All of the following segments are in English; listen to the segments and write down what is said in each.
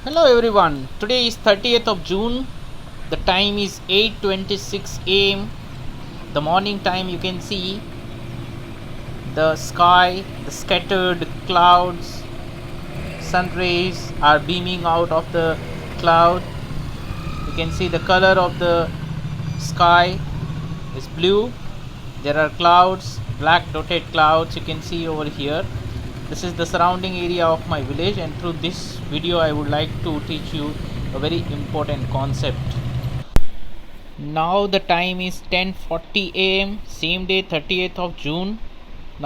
Hello everyone. Today is 30th of June. The time is 8:26 a.m. The morning time. You can see the sky, the scattered clouds, sun rays are beaming out of the cloud. You can see the color of the sky is blue. There are clouds, black dotted clouds you can see over here. This is the surrounding area of my village, and through this video I would like to teach you a very important concept. Now the time is 10:40 a.m. same day, 30th of June.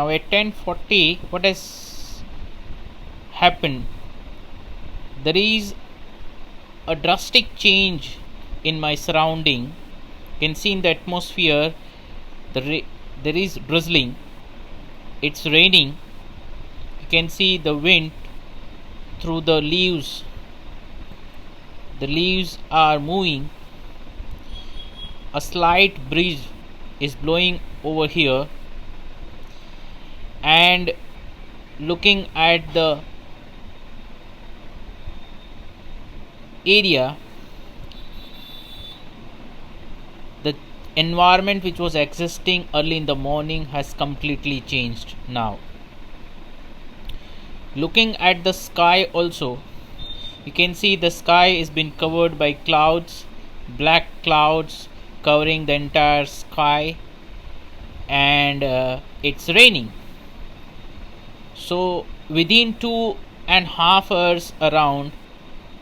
Now at 10:40 what has happened? There is a drastic change in my surrounding. You can see in the atmosphere there is drizzling. It's raining. You can see the wind through the leaves. The leaves are moving. A slight breeze is blowing over here, and looking at the area, the environment which was existing early in the morning has completely changed now. Looking at the sky also, you can see the sky is been covered by clouds, black clouds covering the entire sky, and it's raining. So within 2.5 hours around,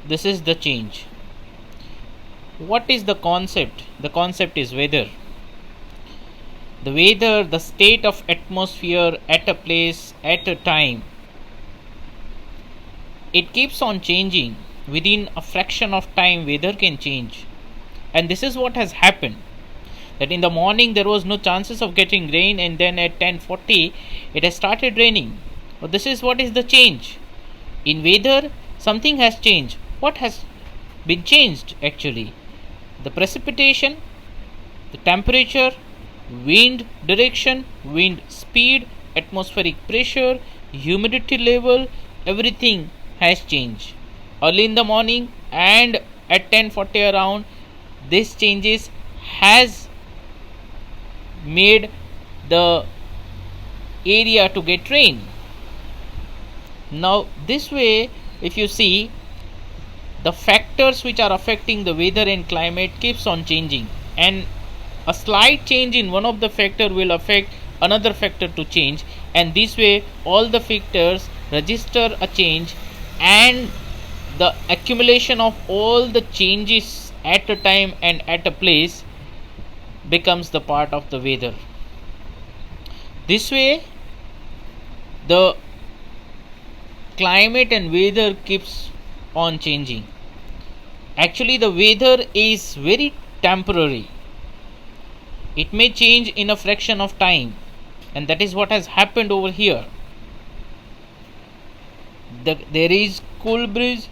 this is the change. What is the concept? The concept is weather. The weather, the state of atmosphere at a place at a time, it keeps on changing. Within a fraction of time weather can change, and this is what has happened, that in the morning there was no chances of getting rain, and then at 10:40 it has started raining. But this is what is the change in weather. Something has changed. What has been changed? Actually, the precipitation, the temperature, wind direction, wind speed, atmospheric pressure, humidity level, everything has changed early in the morning, and at 10:40 around this changes has made the area to get rain. Now this way, if you see, the factors which are affecting the weather and climate keeps on changing, and a slight change in one of the factor will affect another factor to change, and this way all the factors register a change, and the accumulation of all the changes at a time and at a place becomes the part of the weather. This way the climate and weather keeps on changing. Actually, the weather is very temporary. It may change in a fraction of time, and that is what has happened over here. There is cool breeze,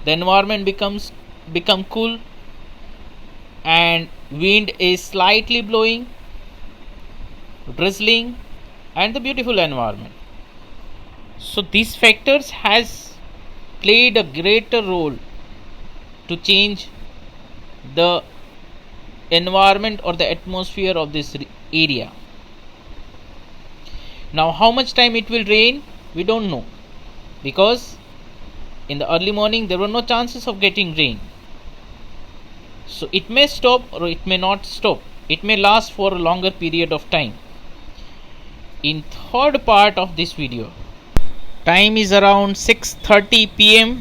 the environment become cool, and wind is slightly blowing, drizzling, and the beautiful environment. So these factors has played a greater role to change the environment or the atmosphere of this area. Now how much time it will rain, we don't know, because in the early morning there were no chances of getting rain. So it may stop or it may not stop. It may last for a longer period of time. In third part of this video, time is around 6:30 p.m.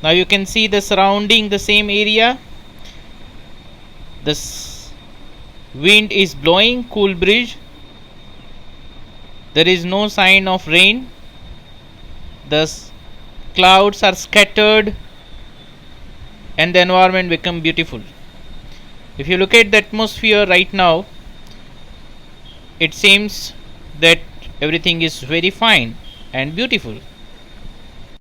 Now you can see the surrounding the same area. The wind is blowing, cool breeze. There is no sign of rain. The clouds are scattered, and the environment become beautiful. If you look at the atmosphere right now, it seems that everything is very fine and beautiful.